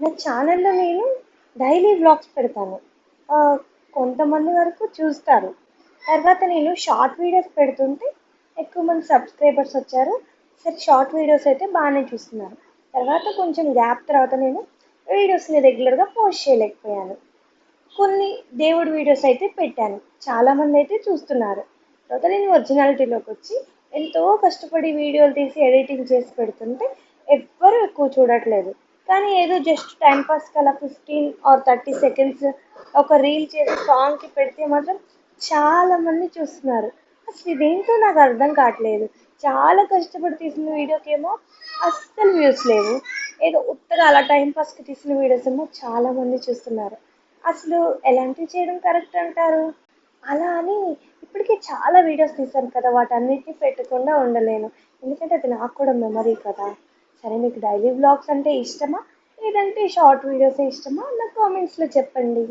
నా ఛానల్‌లో నేను డైలీ వ్లాగ్స్ పెడతాను. ఆహ్, కొంతమంది వరకు చూస్తారు. తర్వాత నేను షార్ట్ వీడియోస్ పెడుతుంటే ఎక్కువ మంది సబ్స్క్రైబర్స్ వచ్చారు. సరే షార్ట్ వీడియోస్ అయితే బాగానే చూస్తున్నారు. తర్వాత కొంచెం గ్యాప్ తర్వాత నేను వీడియోస్‌ని రెగ్యులర్‌గా పోస్ట్ చేయలేకపోయాను. కొన్ని దేవుడి వీడియోస్ అయితే పెట్టాను. చాలామంది అయితే చూస్తున్నారు. తర్వాత నేను ఒరిజినాలిటీలోకి వచ్చి ఎంతో కష్టపడి వీడియోలు తీసి ఎడిటింగ్ చేసి పెడుతుంటే ఎవ్వరూ ఎక్కువ చూడట్లేదు. కానీ ఏదో జస్ట్ టైం పాస్కి అలా 15 ఆర్ 30 సెకండ్స్ ఒక రీల్ చేసి సాంగ్కి పెడితే మాత్రం చాలామంది చూస్తున్నారు. అసలు ఇదేంటో నాకు అర్థం కావట్లేదు. చాలా కష్టపడి తీసిన వీడియోకేమో అస్సలు వ్యూస్ లేవు. ఏదో ఉత్తగా అలా టైం పాస్కి తీసిన వీడియోస్ ఏమో చాలామంది చూస్తున్నారు. అసలు ఎలాంటివి చేయడం కరెక్ట్ అంటారు? అలా అని ఇప్పటికే చాలా వీడియోస్ తీశాను కదా! వాటన్నిటిని పెట్టకుండా ఉండలేను. ఎందుకంటే అది నాకు కూడా మెమరీ కదా! సరే మీకు డైలీ వ్లాగ్స్ అంటే ఇష్టమా? లేదంటే షార్ట్ వీడియోసే ఇష్టమా? నాకు కామెంట్స్‌లో చెప్పండి.